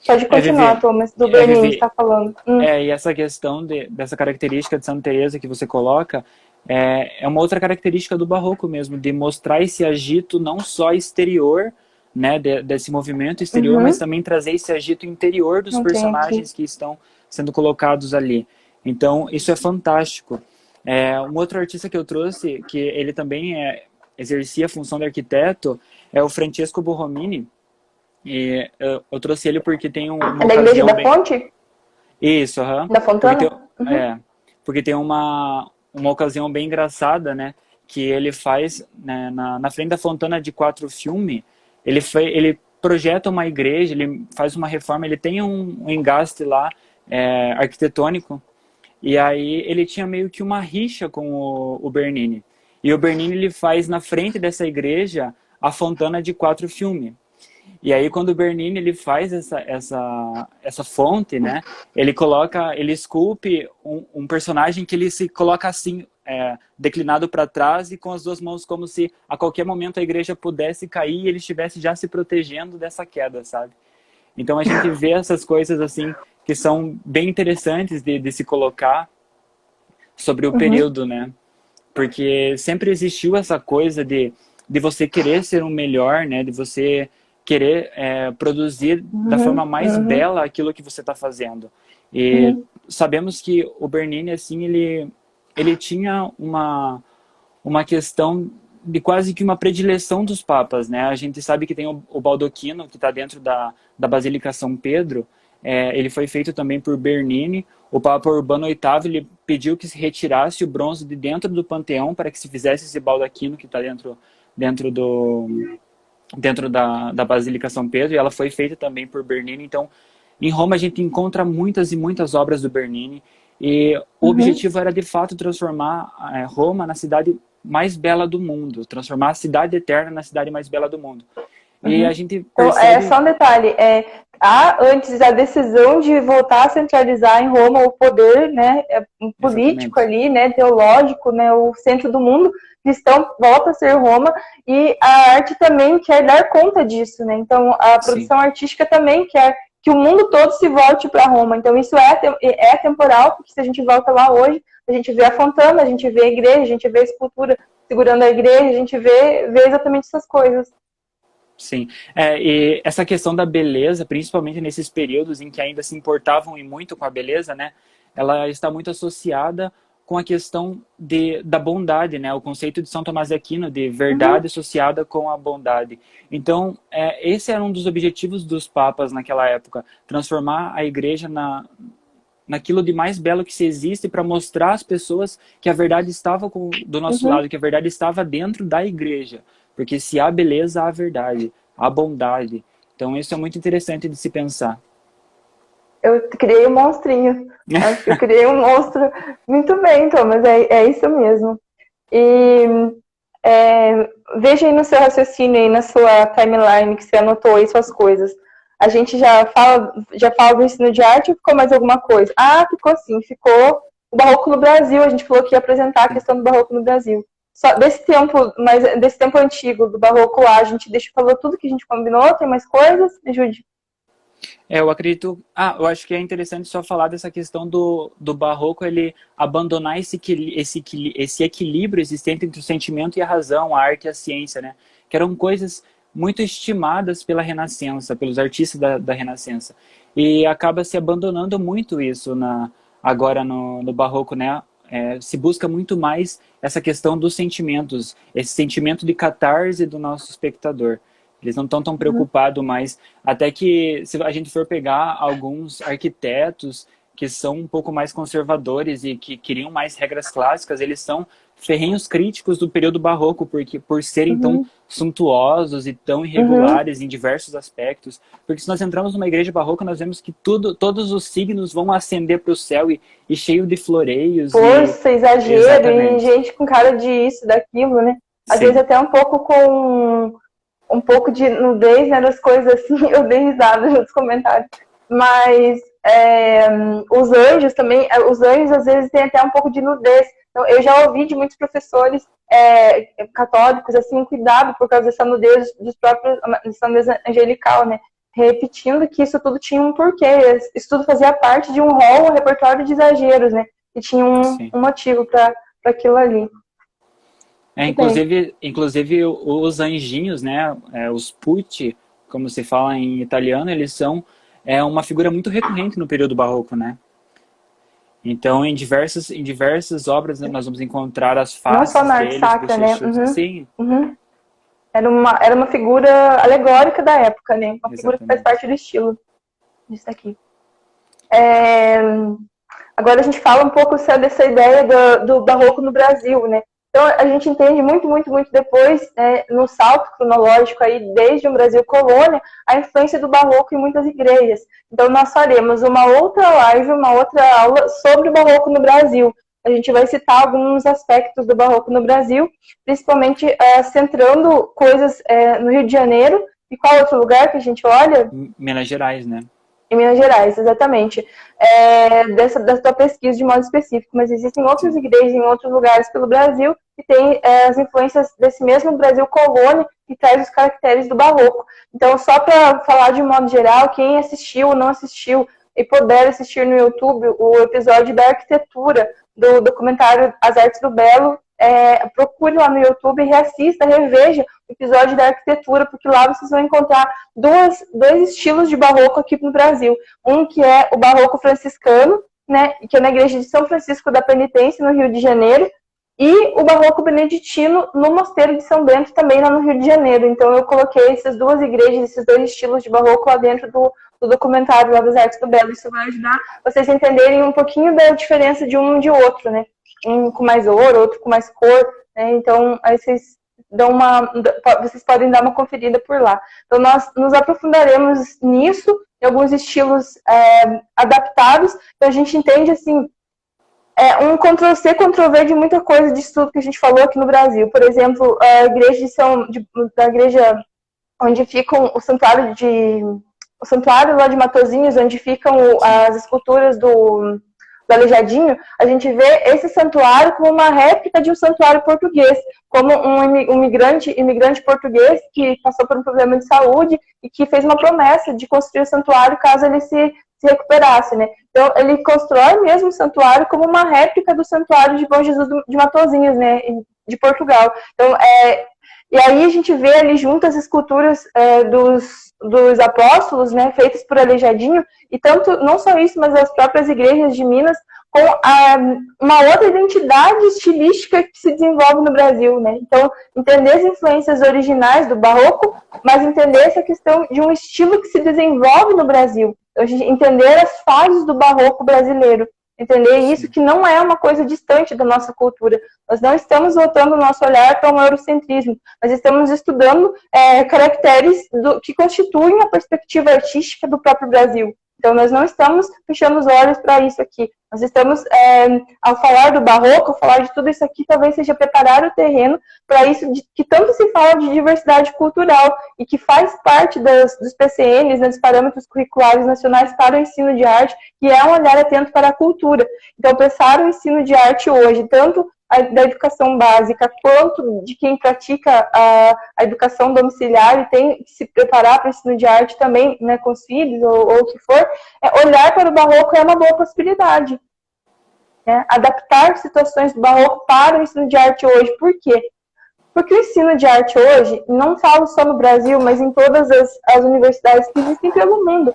Pode continuar, Thomas, do Bernini está falando. E essa questão dessa característica de Santa Teresa que você coloca, é uma outra característica do barroco mesmo, de mostrar esse agito não só exterior, né, desse movimento exterior, mas também trazer esse agito interior dos personagens que estão sendo colocados ali. Então, isso é fantástico. Um outro artista que eu trouxe, que ele também exercia a função de arquiteto, é o Francesco Borromini. E eu trouxe ele porque tem uma da Igreja da Fonte? Isso, Da Fontana? Porque tem uma ocasião bem engraçada, né? Que ele faz, né, na frente da Fontana de Quattro Fiumi, ele projeta uma igreja, ele faz uma reforma, ele tem um engaste lá arquitetônico, e aí ele tinha meio que uma rixa com o Bernini. E o Bernini ele faz na frente dessa igreja a Fontana de Quattro Fiumi. E aí quando o Bernini ele faz essa fonte, né, ele esculpe um personagem que ele se coloca assim, declinado para trás e com as duas mãos como se a qualquer momento a igreja pudesse cair e ele estivesse já se protegendo dessa queda, sabe? Então a gente vê essas coisas assim que são bem interessantes de se colocar sobre o período, né? Porque sempre existiu essa coisa de você querer ser um melhor, né? De você querer produzir da forma mais bela aquilo que você está fazendo. E sabemos que o Bernini, assim, ele tinha uma questão de quase que uma predileção dos papas, né? A gente sabe que tem o baldaquino, que está dentro da Basílica São Pedro, ele foi feito também por Bernini. O Papa Urbano VIII ele pediu que se retirasse o bronze de dentro do Panteão para que se fizesse esse baldaquino que está dentro da Basílica São Pedro, e ela foi feita também por Bernini. Então, em Roma a gente encontra muitas e muitas obras do Bernini, e o objetivo era de fato transformar Roma na cidade mais bela do mundo, transformar a cidade eterna na cidade mais bela do mundo. E a gente percebe... Só um detalhe, há antes a decisão de voltar a centralizar em Roma o poder, né, político ali, né, teológico, né, o centro do mundo cristão volta a ser Roma, e a arte também quer dar conta disso, né? Então a produção artística também quer que o mundo todo se volte para Roma. Então isso é temporal, porque se a gente volta lá hoje, a gente vê a Fontana, a gente vê a igreja, a gente vê a escultura segurando a igreja, a gente vê exatamente essas coisas. Sim, e essa questão da beleza, principalmente nesses períodos em que ainda se importavam e muito com a beleza, né? Ela está muito associada com a questão da bondade, né? O conceito de São Tomás de Aquino, de verdade associada com a bondade. Então, esse era um dos objetivos dos papas naquela época, transformar a igreja naquilo de mais belo que se existe, para mostrar às pessoas que a verdade estava do nosso lado, que a verdade estava dentro da igreja. Porque se há beleza, há verdade, há bondade. Então isso é muito interessante de se pensar. Eu criei um monstrinho. Acho que eu criei um monstro. Muito bem, Thomas, é isso mesmo. E veja aí no seu raciocínio, aí na sua timeline, que você anotou aí suas coisas. A gente já fala do ensino de arte ou ficou mais alguma coisa? Ah, ficou sim, ficou o Barroco no Brasil. A gente falou que ia apresentar a questão do Barroco no Brasil. Só desse tempo antigo, do Barroco lá, a gente falou tudo que a gente combinou, tem mais coisas? Me ajude. Eu acredito... eu acho que é interessante só falar dessa questão do Barroco, ele abandonar esse equilíbrio existente entre o sentimento e a razão, a arte e a ciência, né? Que eram coisas muito estimadas pela Renascença, pelos artistas da Renascença. E acaba se abandonando muito isso agora no Barroco, né? Se busca muito mais essa questão dos sentimentos, esse sentimento de catarse do nosso espectador. Eles não estão tão preocupados mais, até que se a gente for pegar alguns arquitetos que são um pouco mais conservadores e que queriam mais regras clássicas, eles são ferrenhos críticos do período barroco, por serem tão suntuosos e tão irregulares em diversos aspectos. Porque se nós entramos numa igreja barroca, nós vemos que todos os signos vão ascender para o céu e cheio de floreios. Força, exagero, exatamente. E gente com cara de isso, daquilo, né? Às vezes até um pouco de nudez, né, das coisas assim. Eu dei risada nos comentários. Mas os anjos também, os anjos às vezes têm até um pouco de nudez. Então, eu já ouvi de muitos professores católicos, assim, cuidado por causa dessa nudez dessa nudez angelical, né? Repetindo que isso tudo tinha um porquê. Isso tudo fazia parte de um repertório de exageros, né? E tinha um motivo para aquilo ali. Inclusive os anjinhos, né? Os putti, como se fala em italiano, eles são uma figura muito recorrente no período barroco, né? Então, em diversas obras nós vamos encontrar as faces não só na arte sacra, né? Sim. Era uma figura alegórica da época, né? Uma figura que faz parte do estilo disso aqui. Agora a gente fala um pouco dessa ideia do barroco no Brasil, né? Então, a gente entende muito, muito, muito depois, no salto cronológico aí, desde o Brasil colônia, a influência do barroco em muitas igrejas. Então, nós faremos uma outra live, uma outra aula sobre o barroco no Brasil. A gente vai citar alguns aspectos do barroco no Brasil, principalmente centrando coisas no Rio de Janeiro. E qual outro lugar que a gente olha? Minas Gerais, né? Em Minas Gerais, exatamente. Da sua pesquisa de modo específico, mas existem outras igrejas em outros lugares pelo Brasil que têm as influências desse mesmo Brasil colônia e traz os caracteres do barroco. Então, só para falar de modo geral, quem assistiu ou não assistiu e puder assistir no YouTube o episódio da arquitetura do documentário As Artes do Belo, procure lá no YouTube e reassista, reveja o episódio da arquitetura, porque lá vocês vão encontrar dois estilos de barroco aqui no Brasil. Um que é o barroco franciscano, né, que é na igreja de São Francisco da Penitência, no Rio de Janeiro, e o barroco beneditino no Mosteiro de São Bento, também lá no Rio de Janeiro. Então eu coloquei essas duas igrejas, esses dois estilos de barroco lá dentro do documentário lá das Artes do Belo. Isso vai ajudar vocês a entenderem um pouquinho da diferença de um de outro, né? Um com mais ouro, outro com mais cor, né? Então aí vocês podem dar uma conferida por lá. Então nós nos aprofundaremos nisso, em alguns estilos adaptados. Então a gente entende assim, um Ctrl-C, Ctrl-V de muita coisa disso tudo que a gente falou aqui no Brasil. Por exemplo, a igreja da igreja onde ficam o santuário lá de Matozinhos, onde ficam as esculturas do Aleijadinho, a gente vê esse santuário como uma réplica de um santuário português, como um imigrante português que passou por um problema de saúde e que fez uma promessa de construir o santuário caso ele se recuperasse, né? Então, ele constrói mesmo o santuário como uma réplica do santuário de Bom Jesus de Matozinhos, né? De Portugal. Então, e aí a gente vê ali junto as esculturas dos apóstolos, né, feitas por Aleijadinho, e tanto, não só isso, mas as próprias igrejas de Minas, com uma outra identidade estilística que se desenvolve no Brasil, né? Então, entender as influências originais do barroco, mas entender essa questão de um estilo que se desenvolve no Brasil. Entender as fases do barroco brasileiro. Entender isso que não é uma coisa distante da nossa cultura. Nós não estamos voltando o nosso olhar para um eurocentrismo, mas estamos estudando caracteres que constituem a perspectiva artística do próprio Brasil. Então, nós não estamos fechando os olhos para isso aqui. Nós estamos, ao falar do barroco, ao falar de tudo isso aqui, talvez seja preparar o terreno para isso que tanto se fala de diversidade cultural e que faz parte dos PCNs, né, dos parâmetros curriculares nacionais para o ensino de arte, que é um olhar atento para a cultura. Então, pensar o ensino de arte hoje, tanto da educação básica, quanto de quem pratica a educação domiciliar e tem que se preparar para o ensino de arte também, né, com os filhos ou o que for, olhar para o barroco é uma boa possibilidade. Né? Adaptar situações do barroco para o ensino de arte hoje. Por quê? Porque o ensino de arte hoje, não falo só no Brasil, mas em todas as universidades que existem pelo mundo,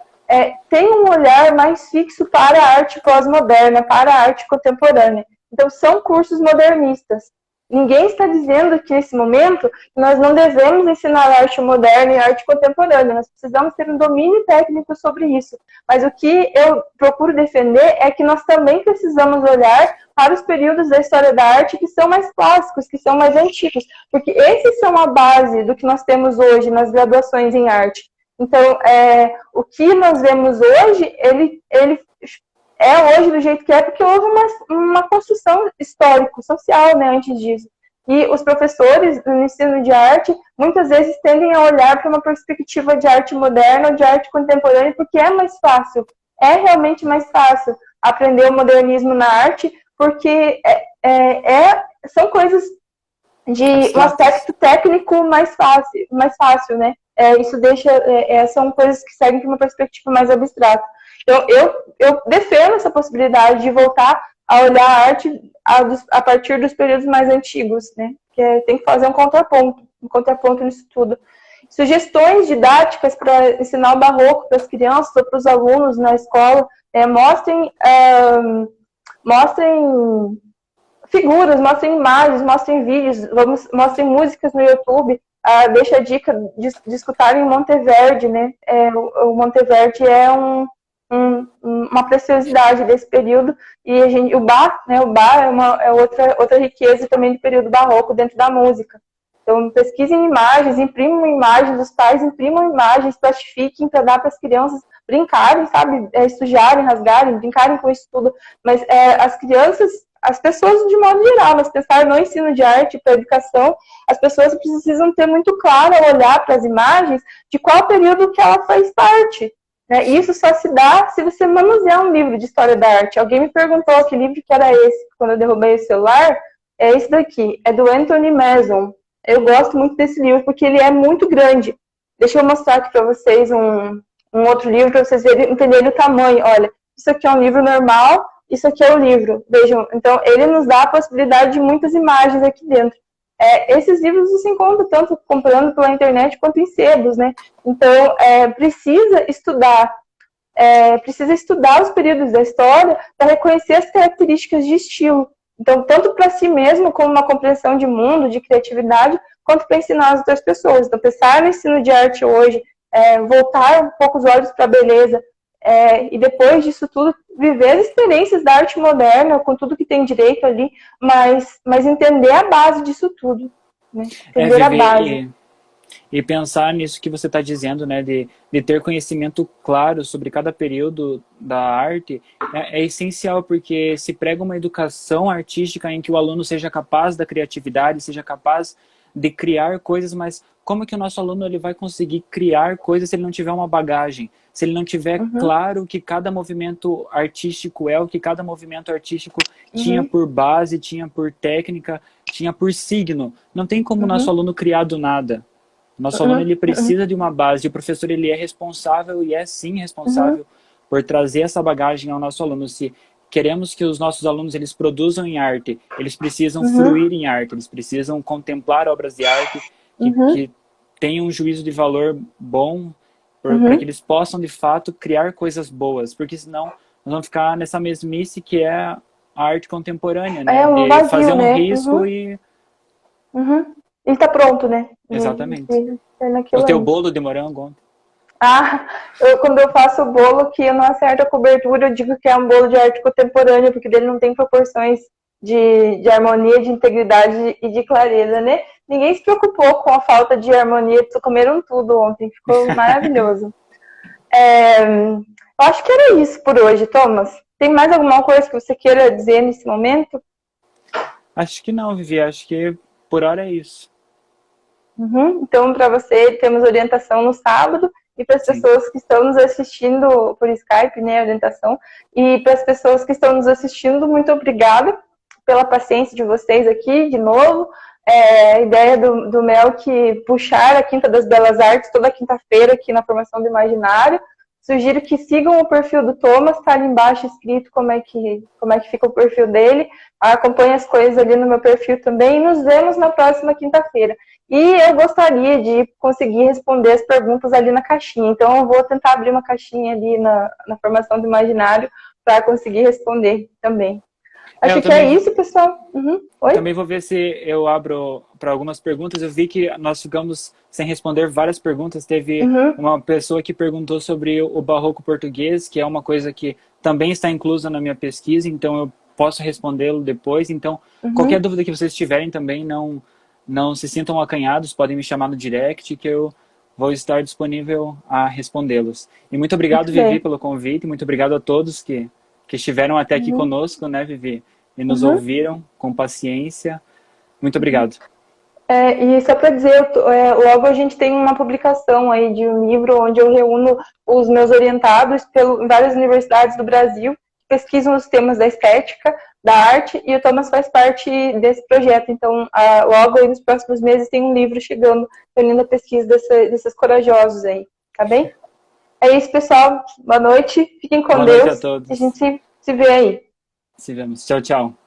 tem um olhar mais fixo para a arte pós-moderna, para a arte contemporânea. Então, são cursos modernistas. Ninguém está dizendo que, nesse momento, nós não devemos ensinar arte moderna e arte contemporânea. Nós precisamos ter um domínio técnico sobre isso. Mas o que eu procuro defender é que nós também precisamos olhar para os períodos da história da arte que são mais clássicos, que são mais antigos. Porque esses são a base do que nós temos hoje nas graduações em arte. Então, o que nós vemos hoje, ele hoje do jeito que é, porque houve uma construção histórico-social, né, antes disso. E os professores no ensino de arte, muitas vezes tendem a olhar para uma perspectiva de arte moderna ou de arte contemporânea, porque é mais fácil, é realmente mais fácil aprender o modernismo na arte, porque são coisas de um aspecto técnico mais fácil, né? Isso deixa, são coisas que seguem para uma perspectiva mais abstrata. Então, eu defendo essa possibilidade de voltar a olhar a arte a partir dos períodos mais antigos, né? Que tem que fazer um contraponto nisso tudo. Sugestões didáticas para ensinar o barroco para as crianças ou para os alunos na escola, mostrem figuras, mostrem imagens, mostrem vídeos, mostrem músicas no YouTube. Deixa a dica de escutarem o Monteverdi, né? O Monteverdi é uma preciosidade desse período, e o Bach, né, é outra riqueza também do período barroco dentro da música. Então, pesquisem imagens, imprimam imagens, os pais imprimam imagens, plastifiquem para dar para as crianças brincarem, sabe, sujarem, rasgarem, brincarem com isso tudo, mas as crianças, as pessoas de modo geral, mas pensar no ensino de arte para a educação, as pessoas precisam ter muito claro ao olhar para as imagens de qual período que ela faz parte. Isso só se dá se você manusear um livro de história da arte. Alguém me perguntou que livro que era esse, quando eu derrubei o celular. É esse daqui, é do Anthony Mason. Eu gosto muito desse livro porque ele é muito grande. Deixa eu mostrar aqui para vocês um outro livro para vocês entenderem o tamanho. Olha, isso aqui é um livro normal, isso aqui é o livro. Vejam, então ele nos dá a possibilidade de muitas imagens aqui dentro. Esses livros você encontra tanto comprando pela internet quanto em sebos, né? Então, precisa estudar os períodos da história para reconhecer as características de estilo. Então, tanto para si mesmo, como uma compreensão de mundo, de criatividade, quanto para ensinar as outras pessoas. Então, pensar no ensino de arte hoje, voltar um pouco os olhos para a beleza, e depois disso tudo, viver as experiências da arte moderna, com tudo que tem direito ali, mas entender a base disso tudo. Né? Entender a base. E pensar nisso que você está dizendo, né, de ter conhecimento claro sobre cada período da arte, é essencial, porque se prega uma educação artística em que o aluno seja capaz da criatividade, seja capaz de criar coisas, mas como que o nosso aluno ele vai conseguir criar coisas se ele não tiver uma bagagem? Se ele não tiver claro o que cada movimento artístico o que cada movimento artístico tinha por base, tinha por técnica, tinha por signo. Não tem como o nosso aluno criar do nada. O nosso aluno ele precisa de uma base, e o professor ele é responsável, e é sim responsável, por trazer essa bagagem ao nosso aluno. Se queremos que os nossos alunos eles produzam em arte, eles precisam fruir em arte, eles precisam contemplar obras de arte que tenham um juízo de valor bom, para que eles possam, de fato, criar coisas boas, porque senão nós vamos ficar nessa mesmice que é a arte contemporânea, né? Um de vazio, fazer um né? risco e... Ele tá pronto, né? Exatamente. O teu bolo de morango ontem. Quando eu faço o bolo que eu não acerto a cobertura, eu digo que é um bolo de arte contemporânea, porque ele não tem proporções de harmonia, de integridade e de clareza, né? Ninguém se preocupou com a falta de harmonia, comeram tudo ontem, ficou maravilhoso. Eu acho que era isso por hoje, Thomas. Tem mais alguma coisa que você queira dizer nesse momento? Acho que não, Vivi. Acho que por hora é isso. Então, para você, temos orientação no sábado. E para as pessoas que estão nos assistindo por Skype, né, orientação. E para as pessoas que estão nos assistindo, muito obrigada pela paciência de vocês aqui, de novo. A ideia do Melk puxar a Quinta das Belas Artes toda quinta-feira aqui na Formação do Imaginário. Sugiro que sigam o perfil do Thomas, está ali embaixo escrito como é que fica o perfil dele. Acompanhe as coisas ali no meu perfil também. E nos vemos na próxima quinta-feira. E eu gostaria de conseguir responder as perguntas ali na caixinha. Então, eu vou tentar abrir uma caixinha ali na Formação do Imaginário para conseguir responder também. Acho que é isso, pessoal. Oi? Também vou ver se eu abro para algumas perguntas. Eu vi que nós ficamos sem responder várias perguntas. Teve uma pessoa que perguntou sobre o barroco português, que é uma coisa que também está inclusa na minha pesquisa, então eu posso respondê-lo depois. Então, qualquer dúvida que vocês tiverem também, não se sintam acanhados, podem me chamar no direct, que eu vou estar disponível a respondê-los. E muito obrigado, Vivi, pelo convite. Muito obrigado a todos que estiveram até aqui conosco, né, Vivi? E nos ouviram com paciência. Muito obrigado. E só para dizer, logo a gente tem uma publicação aí de um livro onde eu reúno os meus orientados em várias universidades do Brasil, que pesquisam os temas da estética, da arte, e o Thomas faz parte desse projeto. Então, logo aí nos próximos meses tem um livro chegando, reunindo a pesquisa desses corajosos aí, tá bem? É isso, pessoal. Boa noite. Fiquem com Deus. Boa noite a todos. A gente se vê aí. Se vemos. Tchau, tchau.